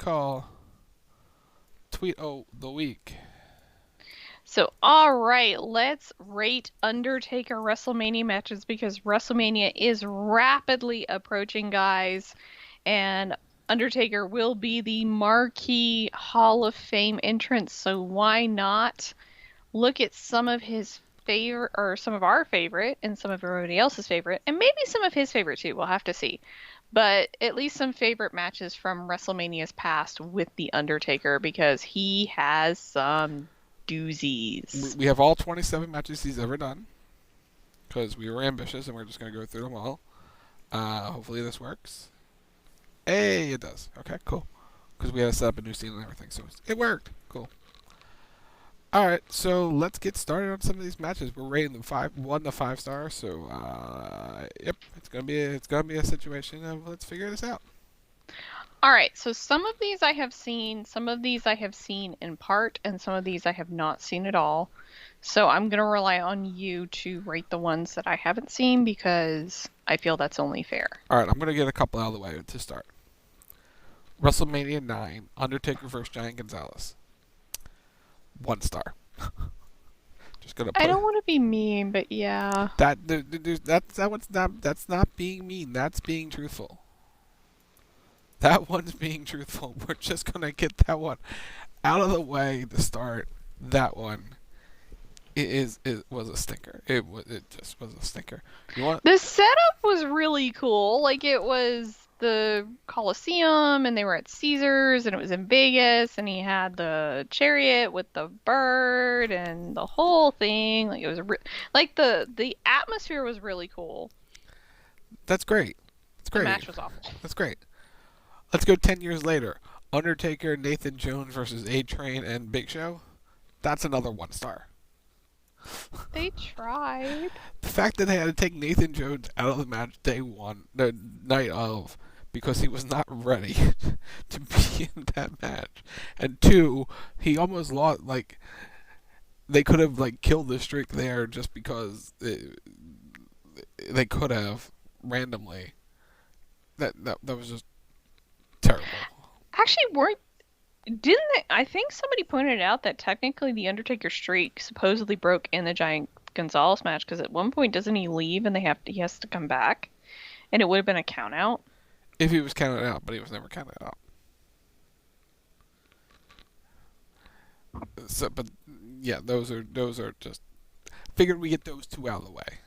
call Tweet the Week. So, all right, let's rate Undertaker WrestleMania matches because WrestleMania is rapidly approaching, guys, and Undertaker will be the marquee Hall of Fame entrance. So why not look at some of his favorite, or some of our favorite, and some of everybody else's favorite, and maybe some of his favorite too. We'll have to see. But at least some favorite matches from WrestleMania's past with The Undertaker because he has some doozies. We have all 27 matches he's ever done because we were ambitious and we're just going to go through them all. Hopefully this works. Hey, it does. Okay, cool. Because we had to set up a new scene and everything, so it worked. Cool. All right, so let's get started on some of these matches. We're rating them 1 to 5 stars. So, yep, it's gonna be a situation of let's figure this out. All right, so some of these I have seen, some of these I have seen in part, and some of these I have not seen at all. So I'm going to rely on you to rate the ones that I haven't seen because I feel that's only fair. All right, I'm gonna get a couple out of the way to start. WrestleMania 9, Undertaker versus Giant Gonzalez. 1 star. Just gonna I put don't want to be mean, but yeah. that's not being mean. That's being truthful. That one's being truthful. We're just gonna get that one out of the way to start. That one it was a stinker. It just was a stinker. You want The setup was really cool. Like it was the Coliseum and they were at Caesars and it was in Vegas and he had the chariot with the bird and the whole thing. Like it was like the atmosphere was really cool. That's great. That's The great. match was awful. That's great. Let's go 10 years later. Undertaker, Nathan Jones versus A Train and Big Show. That's another 1 star. They tried. The fact that they had to take Nathan Jones out of the match day 1, the night of, because he was not ready to be in that match, and 2, he almost lost. Like they could have like killed the streak there just because they could have randomly. That was just terrible. Actually, weren't didn't they, I think somebody pointed out that technically the Undertaker streak supposedly broke in the Giant Gonzalez match because at one point doesn't he leave and he has to come back, and it would have been a count out. If he was counted out, but he was never counted out. So, but yeah, those are just figured we get those 2 out of the way.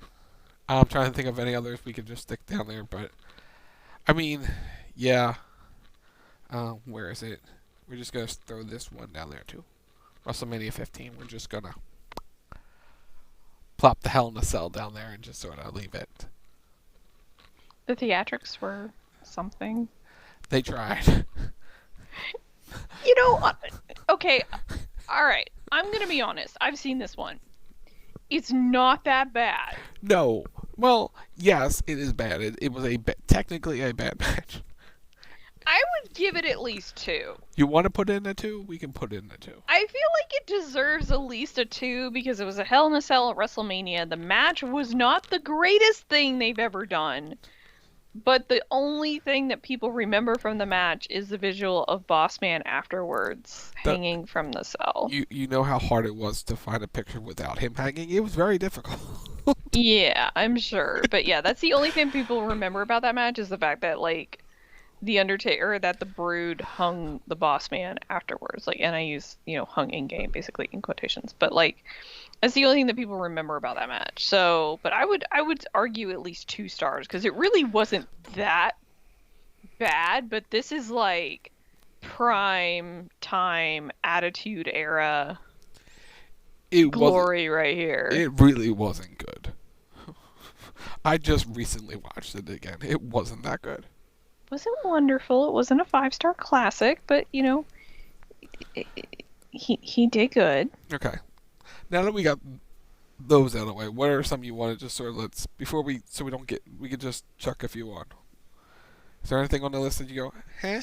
I'm trying to think of any others we could just stick down there, but I mean, yeah. Where is it? We're just gonna throw this one down there too. WrestleMania 15. We're just gonna plop the Hell in a Cell down there and just sort of leave it. The theatrics were something. They tried. You know, okay, all right. I'm gonna be honest. I've seen this one. It's not that bad. No. Well, yes, it is bad. It was technically a bad match. I would give it at least 2. You want to put in a 2? We can put in a 2. I feel like it deserves at least a 2 because it was a Hell in a Cell at WrestleMania. The match was not the greatest thing they've ever done, but the only thing that people remember from the match is the visual of Boss Man afterwards The, hanging from the cell. you know how hard it was to find a picture without him hanging? It was very difficult. Yeah, I'm sure. But yeah, that's the only thing people remember about that match is the fact that like the Undertaker, that the Brood hung the Boss Man afterwards. Like, and I use, hung in game basically in quotations. But like, that's the only thing that people remember about that match. So, but I would argue at least 2 stars because it really wasn't that bad. But this is like prime time Attitude Era It wasn't. glory right here. It really wasn't good. I just recently watched it again. It wasn't that good. Wasn't wonderful. It wasn't a 5-star classic, but he did good. Okay. Now that we got those out of the way, what are some you want to just sort of before we don't get, we could just chuck a few on. Is there anything on the list that you go, huh?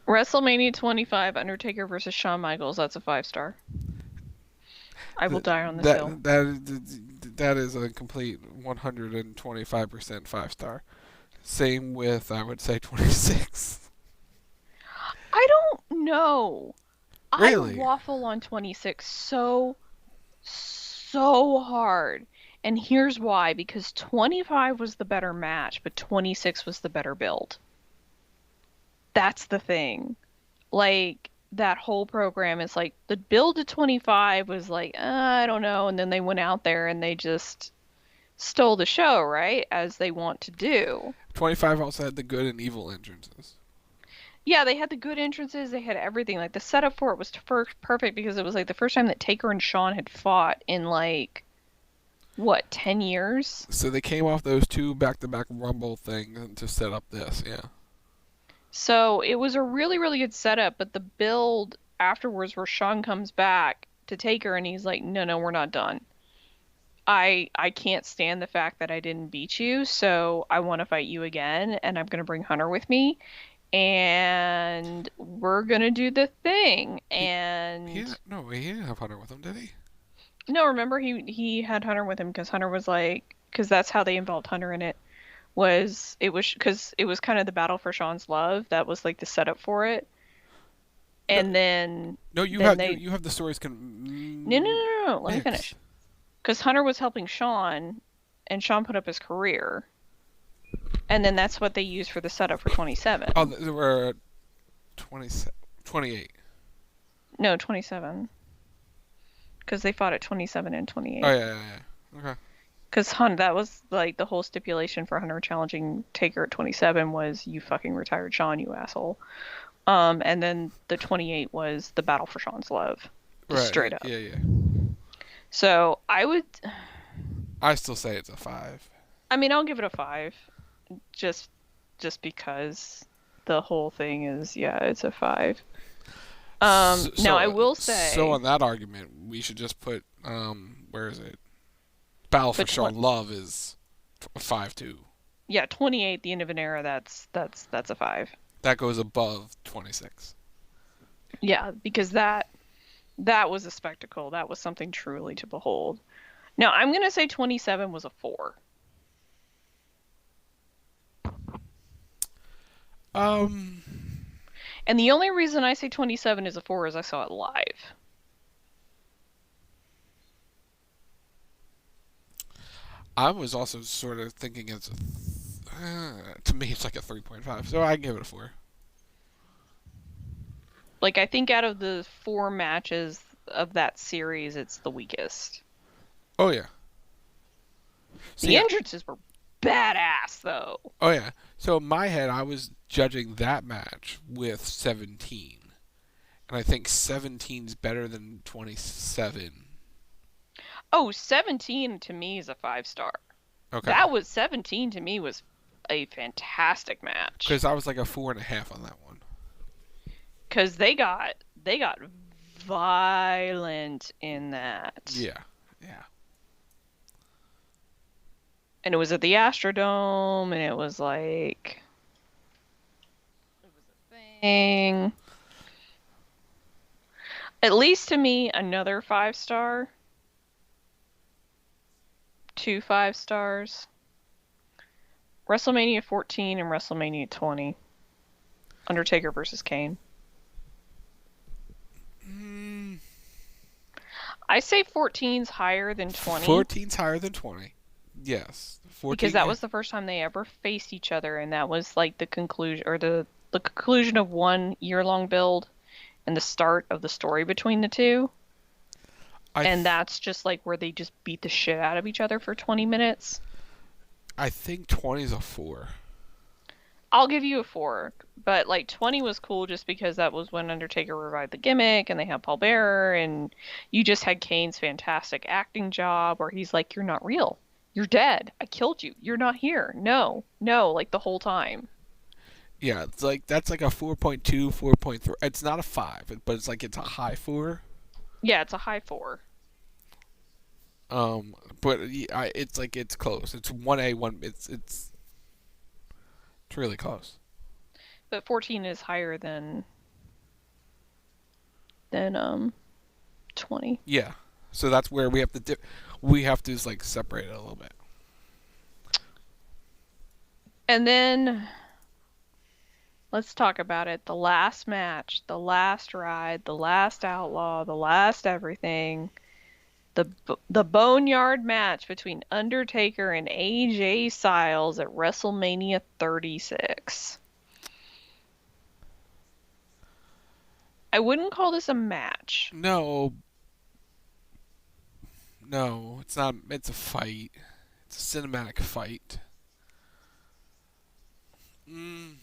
WrestleMania 25, Undertaker versus Shawn Michaels. That's a 5-star. I will die on this hill. That is a complete 125% 5-star. Same with, I would say, 26. no. I Really? waffle on 26 so hard. And here's why, because 25 was the better match, but 26 was the better build. That's the thing. Like that whole program is like the build to 25 was like, I don't know, and then they went out there and they just stole the show, right? As they want to do. 25 also had the good and evil entrances. Yeah, they had the good entrances, they had everything. Like the setup for it was perfect because it was like the first time that Taker and Shawn had fought in like what, 10 years? So they came off those two back-to-back Rumble things to set up this, yeah. So it was a really, really good setup, but the build afterwards where Shawn comes back to Taker and he's like, "No, no, we're not done. I can't stand the fact that I didn't beat you, so I want to fight you again, and I'm gonna bring Hunter with me, and we're gonna do the thing." He And didn't, no, he didn't have Hunter with him, did he? no, remember he had Hunter with him because Hunter was like, because that's how they involved Hunter in it. It was because it was kind of the battle for Shawn's love. That was like the setup for it. No, And then no, then they you have the stories no no no no, let me mixed. finish. Because Hunter was helping Shawn, and Shawn put up his career, and then that's what they used for the setup for Oh, 27. there were 20, 28. No, 27. Because they fought at 27 and Oh 28. yeah, yeah, yeah. Okay. Because Hunter, that was like the whole stipulation for Hunter challenging Taker at 27 was you fucking retired Shawn, you asshole. And then the 28 was the battle for Shawn's love, just Right. straight up. Yeah, yeah. So I would, I still say it's a 5. I mean, I'll give it a 5, just just because the whole thing is, yeah, it's a 5. So, Now I so, will so say, on that argument, we should just put where is it? Battle for but Sean Love is 5 too. yeah, 28, the end of an era, that's a 5. That goes above 26. Yeah, because that was a spectacle. That was something truly to behold. Now I'm gonna say 27 was a 4. Um, And the only reason I say 27 is a 4 is I saw it live. I was also sort of thinking it's to me it's like a 3.5, so I give it a 4. Like I think out of the 4 matches of that series, it's the weakest. Oh yeah. The See, entrances were badass though. oh yeah. So in my head, I was judging that match with 17, and I think 17's better than 27. Oh, 17 to me is a 5 star. Okay. That was 17 to me was a fantastic match Because I was like a 4.5 on that one. because they got violent in that. Yeah. Yeah. And it was at the Astrodome, and it was like it was a thing. At least to me, another 5 star, 2 5 stars. WrestleMania 14 and WrestleMania 20. Undertaker versus Kane. Mm, I say 14's higher than 20 14's higher than 20. Yes. because 14. that was the first time they ever faced each other, and that was like the conclusion or the conclusion of 1 year-long build and the start of the story between the two. I And th- that's just like where they just beat the shit out of each other for 20 minutes. I think 20's a 4. I'll give you a 4, but like 20 was cool just because that was when Undertaker revived the gimmick and they had Paul Bearer, and you just had Kane's fantastic acting job where he's like, "You're not real. You're dead. I killed you. You're not here. No, no," like the whole time. Yeah, it's like that's like a 4.2, 4.3. It's not a 5, but it's like it's a high 4. Yeah, it's a high 4. But it's like it's close. It's 1A, one. It's really close. But 14 is higher than 20. Yeah. So that's where we have to we have to just like separate it a little bit. And then Let's talk about it. The last match, the last ride, the last outlaw, the last everything. The Boneyard match between Undertaker and AJ Styles at WrestleMania 36. I wouldn't call this a match. No, no, it's not. It's a fight. It's a cinematic fight. Mm,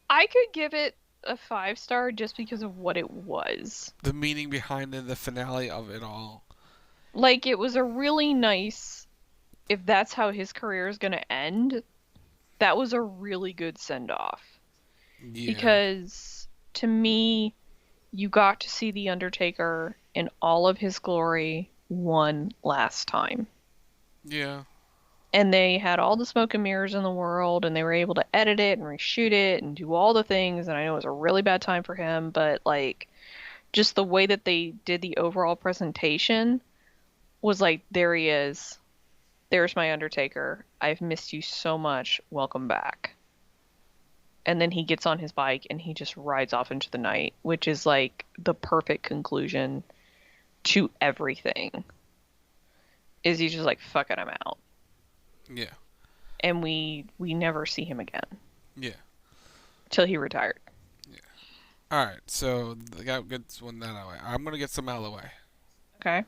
I could give it a 5 star just because of what it was. the meaning behind it, the finale of it all. Like, it was a really nice, if that's how his career is going to end, that was a really good send off. Yeah, Because to me, you got to see The Undertaker in all of his glory one last time. yeah, And they had all the smoke and mirrors in the world, and they were able to edit it and reshoot it and do all the things. And I know it was a really bad time for him, but like just the way that they did the overall presentation was like, there he is. There's my Undertaker. I've missed you so much. Welcome back. And then he gets on his bike and he just rides off into the night, which is like the perfect conclusion to everything. Is he's just like, fuck it, I'm out. yeah, And we never see him again yeah, till he retired. yeah. All right, so the guy gets one that out of the way. I'm gonna get some out of the way. Okay.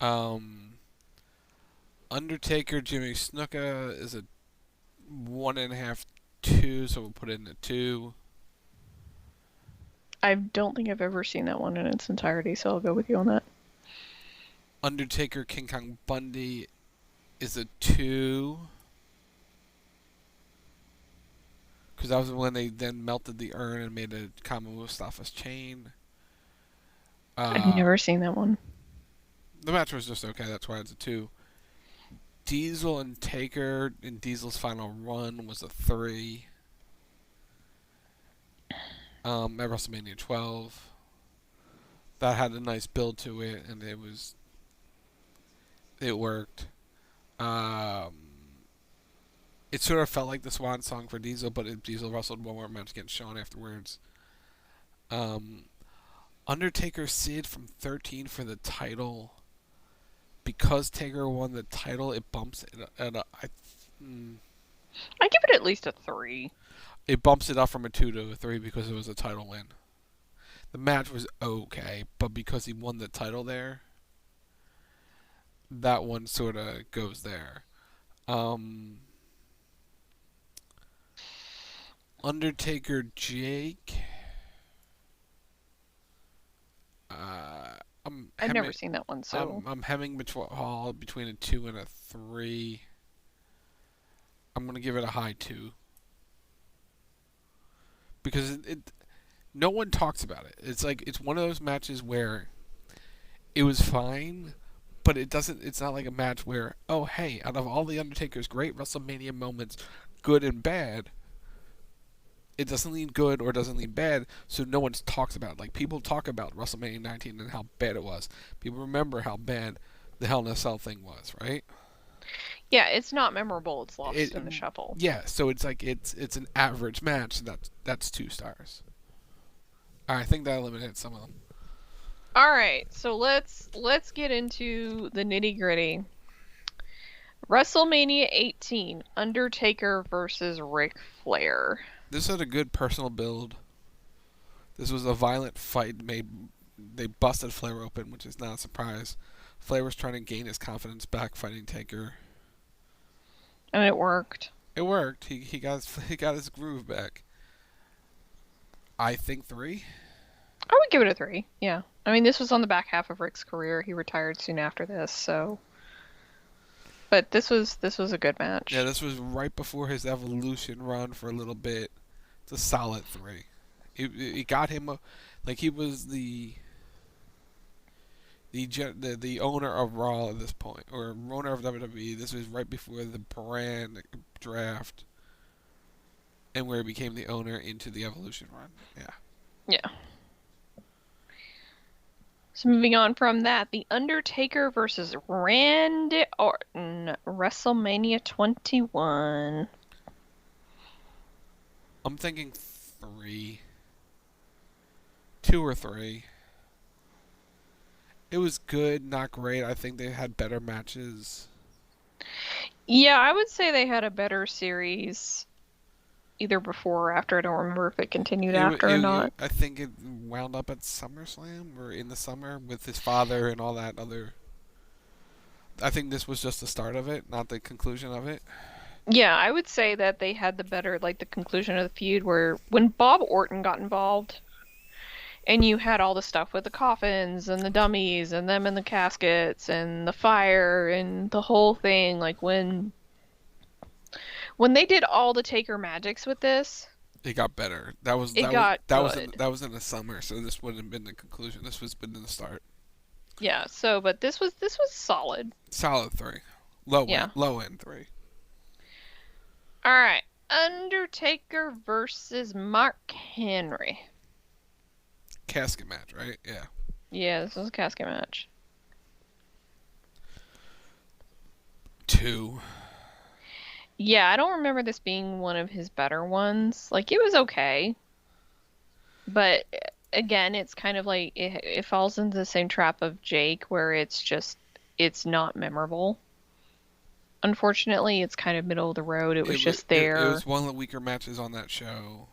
Um, Undertaker Jimmy Snuka is a 1.5 2, so we'll put it in a 2. I don't think I've ever seen that one in its entirety, so I'll go with you on that. Undertaker King Kong Bundy is a 2. Because that was when they then melted the urn and made a Kama Mustafa's chain. I've Uh, never seen that one. the match was just okay, that's why it's a 2. Diesel and Taker in Diesel's final run was a 3. At WrestleMania 12. That had a nice build to it, and it worked. Um, it sort of felt like the swan song for Diesel, but Diesel wrestled one more match against Shawn afterwards. Um, Undertaker Sid from 13 for the title. Because Taker won the title, it bumps it I give it at least a 3. it bumps it up from a 2 to a 3 because it was a title win. The match was okay, but because he won the title there, that one sort of goes there. Um, Undertaker Jake. I'm I've never hemming. seen that one, so I'm hemming between a 2 and a 3. I'm gonna give it a high 2 because no one talks about it. It's like it's one of those matches where it was fine, but it doesn't. It's not like a match where, oh hey, out of all the Undertaker's great WrestleMania moments, good and bad, it doesn't lean good or doesn't lean bad, so no one talks about it. Like people talk about WrestleMania 19 and how bad it was. People remember how bad the Hell in a Cell thing was, right? yeah, it's not memorable. It's lost It in the shuffle. yeah, so it's like it's an average match. So that's 2 stars. I think that eliminates some of them. All right, so let's get into the nitty gritty. WrestleMania 18, Undertaker versus Ric Flair. This had a good personal build. This was a violent fight. They busted Flair open, which is not a surprise. Flair was trying to gain his confidence back fighting Taker. And it worked. It worked. He got he got his groove back. I think 3. I would give it a 3. Yeah. I mean, this was on the back half of Rick's career. He retired soon after this, so. But this was a good match. Yeah, this was right before his Evolution run for a little bit. It's a solid 3. It got him like he was the owner of Raw at this point, or owner of WWE. This was right before the brand draft, and where he became the owner into the Evolution run. Yeah. Yeah. So moving on from that, The Undertaker versus Randy Orton, WrestleMania 21. I'm thinking three, two or three. It was good, not great. I think they had better matches. Yeah, I would say they had a better series either before or after. I don't remember if it continued after or not. I think it wound up at SummerSlam or in the summer with his father and all that other. I think this was just the start of it, not the conclusion of it. Yeah, I would say that they had the better, like the conclusion of the feud where when Bob Orton got involved and you had all the stuff with the coffins and the dummies and them in the caskets and the fire and the whole thing, like when they did all the Taker magics with this, It got better. That was it that was got that was in good. that was in the summer, so this wouldn't have been the conclusion. This was been the start. Yeah, so but this was solid. Solid three, Yeah. low end three. All right. Undertaker versus Mark Henry. Casket match, right? Yeah. Yeah, this was a casket match. Two. Yeah, I don't remember this being one of his better ones. Like it was okay, but again, it's kind of like it falls into the same trap of Jake where it's not memorable. Unfortunately, it's kind of middle of the road. It was just It there. was one of the weaker matches on that show.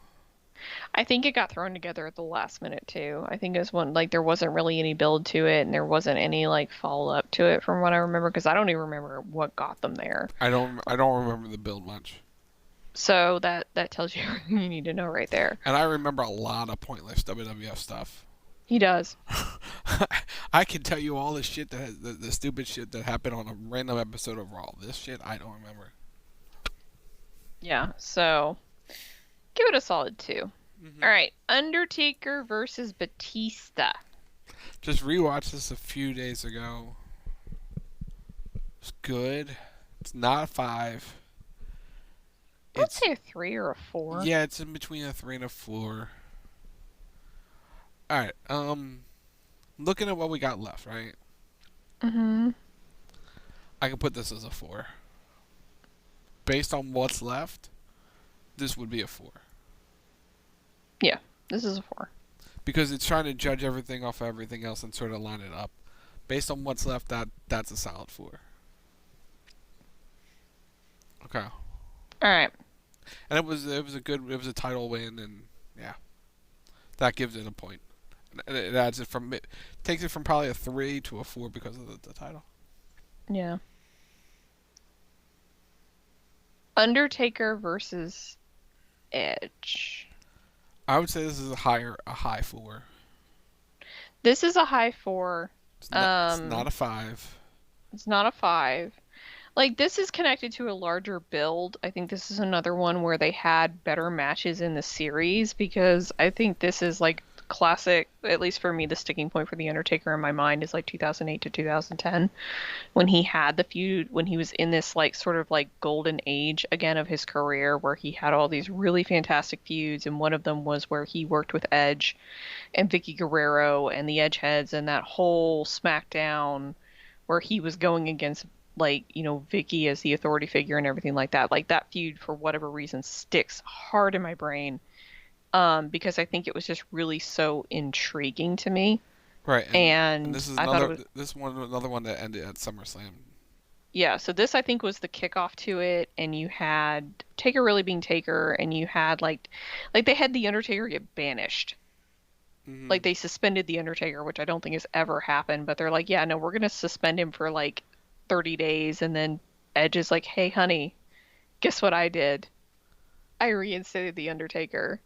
I think it got thrown together at the last minute too. I think it was one like there wasn't really any build to it and there wasn't any like follow up to it from what I remember because I don't even remember what got them there. I don't remember the build much. So that tells you everything you need to know right there. And I remember a lot of pointless WWF stuff. He does. I can tell you all the shit the stupid shit that happened on a random episode of Raw. This shit I don't remember. Yeah. So give it a solid 2. Mm-hmm. All right, Undertaker versus Batista. Just rewatched this a few days ago. It's good. It's not a 5. I would It's say a 3 or a 4. yeah, it's in between a 3 and a 4. All right. Looking at what we got left, right? Mm-hmm. I can put this as a 4. Based on what's left, this would be a 4. Yeah, this is a 4. Because it's trying to judge everything off of everything else and sort of line it up. Based on what's left, that's a solid 4. Okay. All right. And it was a title win, and yeah, that gives it a point. And it adds it takes it from probably a 3 to a 4 because of the title. Yeah. Undertaker versus Edge. I would say this is a high 4. This is a high 4. It's not a 5. It's not a 5. Like this is connected to a larger build. I think this is another one where they had better matches in the series because I think this is like classic, at least for me, the sticking point for The Undertaker in my mind is like 2008 to 2010 when he had the feud, when he was in this like sort of like golden age again of his career where he had all these really fantastic feuds and one of them was where he worked with Edge and Vicky Guerrero and the Edgeheads and that whole SmackDown where he was going against like, you know, Vicky as the authority figure and everything like that. Like that feud for whatever reason sticks hard in my brain. Because I think it was just really so intriguing to me. Right, and And this is I thought it was another one that ended at SummerSlam. yeah, so this I think was the kickoff to it and you had Taker really being Taker and you had like they had the Undertaker get banished. Mm-hmm. Like they suspended the Undertaker, which I don't think has ever happened, but they're like, yeah, no, we're gonna suspend him for like 30 days, and then Edge is like, hey, honey, guess what I did? I reinstated the Undertaker,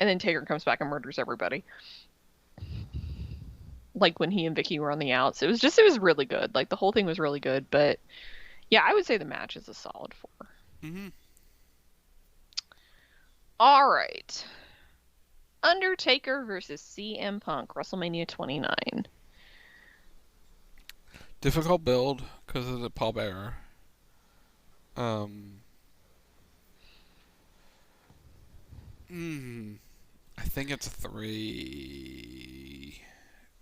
and then Taker comes back and murders everybody. Like when he and Vicky were on the outs, it was really good. Like the whole thing was really good, but yeah, I would say the match is a solid 4. Mm-hmm. All right. Undertaker versus CM Punk, WrestleMania 29. Difficult build because of the pallbearer. Um. I think it's a 3,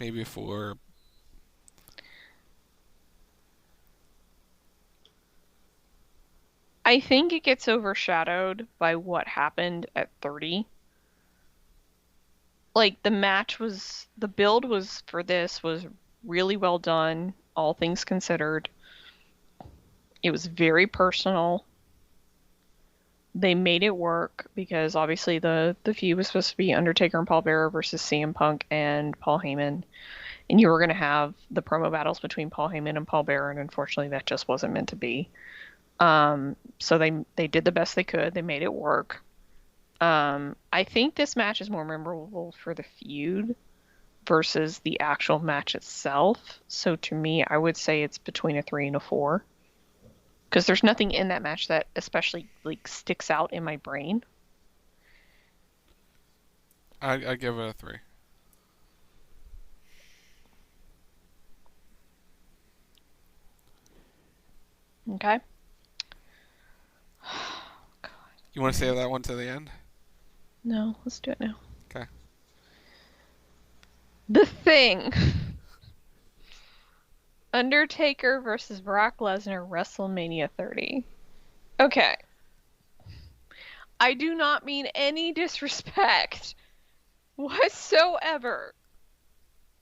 maybe a 4. I think it gets overshadowed by what happened at 30. Like the build was for this was really well done, all things considered. It was very personal. They made it work because obviously the feud was supposed to be Undertaker and Paul Bearer versus CM Punk and Paul Heyman, and you were going to have the promo battles between Paul Heyman and Paul Bearer, and unfortunately that just wasn't meant to be. So they did the best they could. They made it work. I think this match is more memorable for the feud versus the actual match itself. So to me, I would say it's between a 3 and a 4. Because there's nothing in that match that especially like sticks out in my brain. I give it a 3. Okay. You want to save that one to the end? No, let's do it now. Okay. The Thing. Undertaker versus Brock Lesnar, WrestleMania 30. Okay. I do not mean any disrespect whatsoever.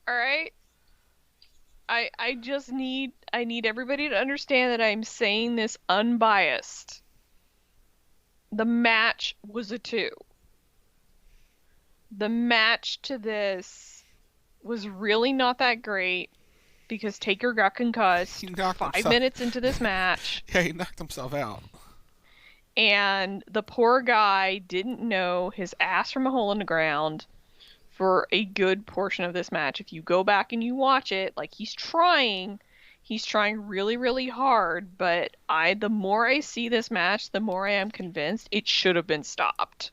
All right? I need everybody to understand that I'm saying this unbiased. The match was a 2. The match to this was really not that great because Taker got concussed He knocked 5 minutes into this match. Yeah, he knocked himself out. And the poor guy didn't know his ass from a hole in the ground for a good portion of this match. If you go back and you watch it, like he's trying really, really hard, but the more I see this match, the more I am convinced it should have been stopped.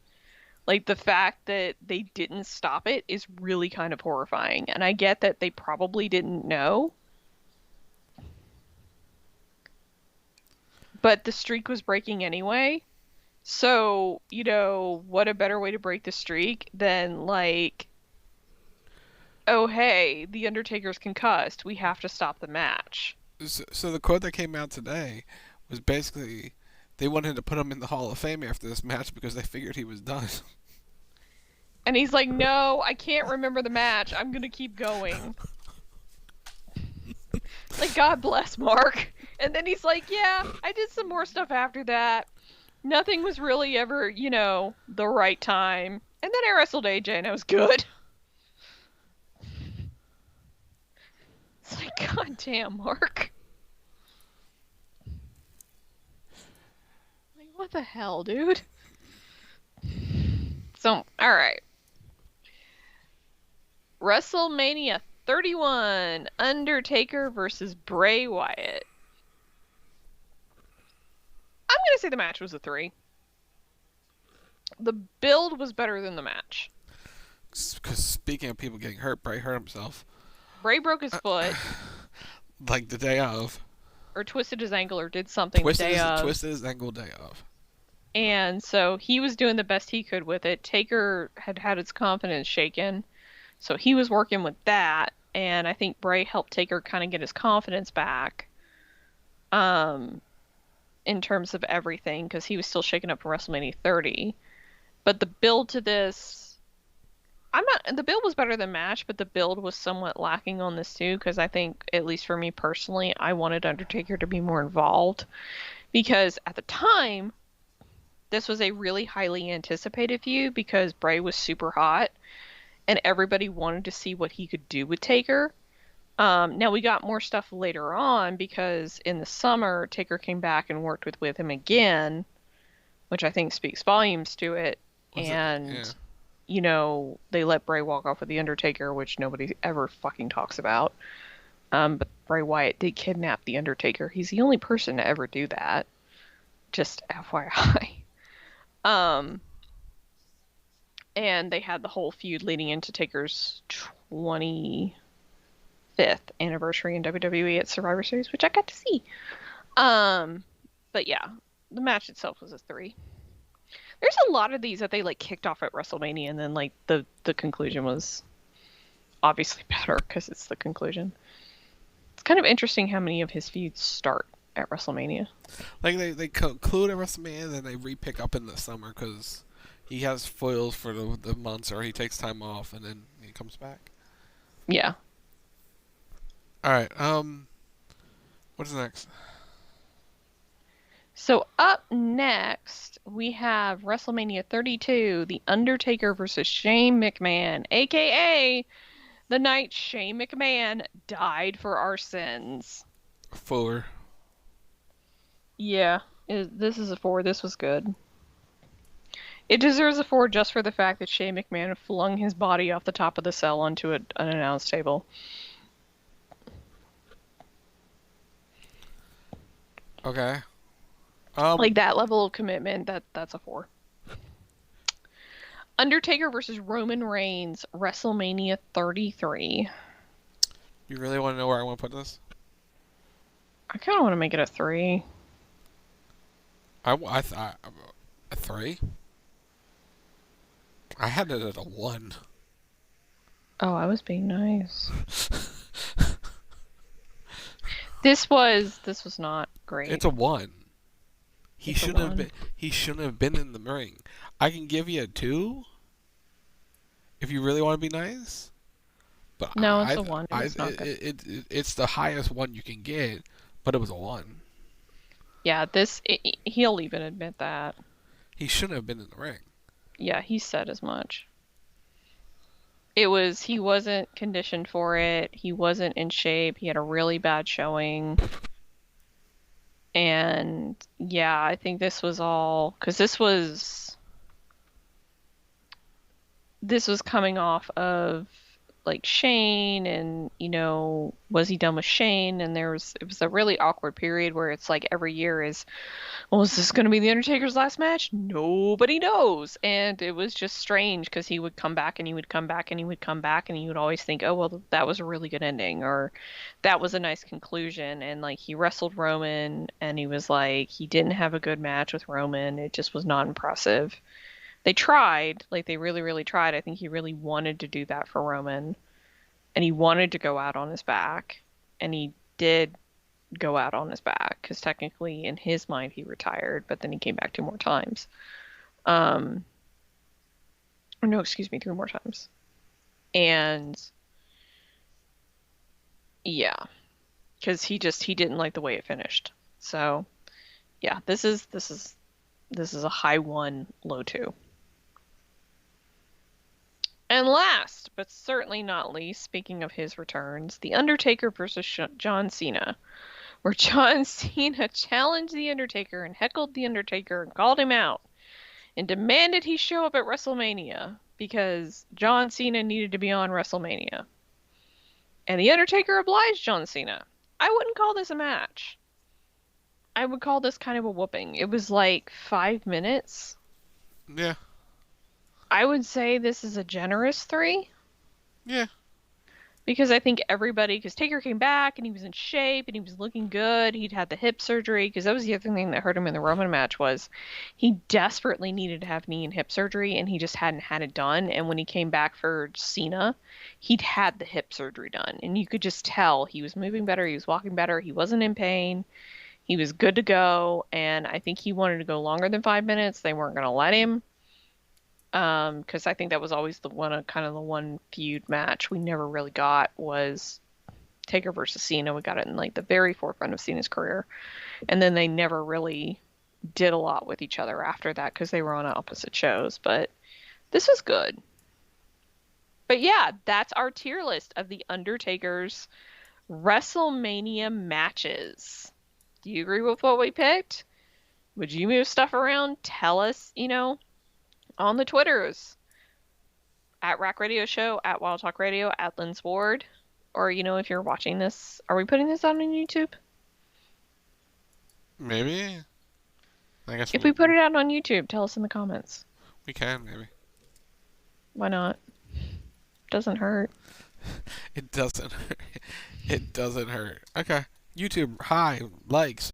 Like the fact that they didn't stop it is really kind of horrifying. And I get that they probably didn't know. But the streak was breaking anyway. So, what a better way to break the streak than like, oh hey, the Undertaker's concussed. We have to stop the match. So the quote that came out today was basically they wanted to put him in the Hall of Fame after this match because they figured he was done. And he's like, no, I can't remember the match. I'm going to keep going. Like, God bless Mark. And then he's like, yeah, I did some more stuff after that. Nothing was really ever, the right time. And then I wrestled AJ and I was good. It's like, God damn, Mark. Like, what the hell, dude? So, alright. WrestleMania 31, Undertaker versus Bray Wyatt. I'm going to say the match was a 3. The build was better than the match. Because speaking of people getting hurt, Bray hurt himself. Bray broke his foot. Like the day of. Or twisted his ankle or did something the day of. Twisted his ankle day of. And so he was doing the best he could with it. Taker had his confidence shaken. So he was working with that. And I think Bray helped Taker kind of get his confidence back. In terms of everything. Because he was still shaken up from WrestleMania 30. But the build to this, the build was better than match, but the build was somewhat lacking on this too, because I think, at least for me personally, I wanted Undertaker to be more involved, because at the time, this was a really highly anticipated feud, because Bray was super hot, and everybody wanted to see what he could do with Taker. Now we got more stuff later on, because in the summer, Taker came back and worked with him again, which I think speaks volumes to it. They let Bray walk off with The Undertaker, which nobody ever fucking talks about. But Bray Wyatt did kidnap The Undertaker. He's the only person to ever do that. Just FYI. And they had the whole feud leading into Taker's 25th anniversary in WWE at Survivor Series, which I got to see. But yeah, the match itself was a 3. There's a lot of these that they like kicked off at WrestleMania, and then like the conclusion was obviously better because it's the conclusion. It's kind of interesting how many of his feuds start at WrestleMania. Like they conclude at WrestleMania, and then they re-pick up in the summer because he has foils for the months, or he takes time off, and then he comes back. Yeah. All right. What's next? So up next, we have WrestleMania 32, The Undertaker versus Shane McMahon, aka the night Shane McMahon died for our sins. Fuller. Yeah, this is a 4. This was good. It deserves a 4 just for the fact that Shane McMahon flung his body off the top of the cell onto an announce table. Okay. Like that level of commitment, that's a 4. Undertaker versus Roman Reigns, WrestleMania 33. You really want to know where I want to put this? I kind of want to make it a 3. I thought a 3. I had it at a 1. Oh, I was being nice. This was not great. It's a 1. He It's a shouldn't have 1. been. He shouldn't have been in the ring. I can give you a 2 if you really want to be nice. But No, it's a 1. It's not good. it's the highest one you can get, but it was a 1. Yeah, he'll even admit that. He shouldn't have been in the ring. Yeah, he said as much. He wasn't conditioned for it. He wasn't in shape. He had a really bad showing. And yeah, I think this was all because this was coming off of like Shane and was he done with Shane? And it was a really awkward period where it's like every year is, well, is this going to be the Undertaker's last match? Nobody knows. And it was just strange because he would come back and he would come back and he would come back and he would always think, oh, well, that was a really good ending or that was a nice conclusion. And like he wrestled Roman and he was like, he didn't have a good match with Roman. It just was not impressive. They tried, like they really, really tried. I think he really wanted to do that for Roman and he wanted to go out on his back and he did go out on his back because technically in his mind he retired, but then he came back 2 more times. Or no, excuse me, 3 more times. And yeah, because he didn't like the way it finished. So yeah, this is a high 1, low 2. And last, but certainly not least, speaking of his returns, The Undertaker versus John Cena, where John Cena challenged The Undertaker and heckled The Undertaker and called him out and demanded he show up at WrestleMania because John Cena needed to be on WrestleMania. And The Undertaker obliged John Cena. I wouldn't call this a match. I would call this kind of a whooping. It was like 5 minutes. Yeah. I would say this is a generous 3. Yeah. Because I think because Taker came back and he was in shape and he was looking good. He'd had the hip surgery because that was the other thing that hurt him in the Roman match was he desperately needed to have knee and hip surgery and he just hadn't had it done. And when he came back for Cena, he'd had the hip surgery done and you could just tell he was moving better. He was walking better. He wasn't in pain. He was good to go. And I think he wanted to go longer than 5 minutes. They weren't going to let him. Because I think that was always the one feud match we never really got was Taker versus Cena. We got it in like the very forefront of Cena's career, and then they never really did a lot with each other after that because they were on opposite shows. But this was good. But yeah, that's our tier list of the Undertaker's WrestleMania matches. Do you agree with what we picked? Would you move stuff around? Tell us, on the Twitters at Rack Radio Show, at Wild Talk Radio, at Lynn's Ward, or if you're watching this, are we putting this out on YouTube? Maybe. I guess If we put it out on YouTube, tell us in the comments. we can maybe. Why not? Doesn't hurt. It doesn't hurt. It doesn't hurt. Okay. YouTube, hi, likes,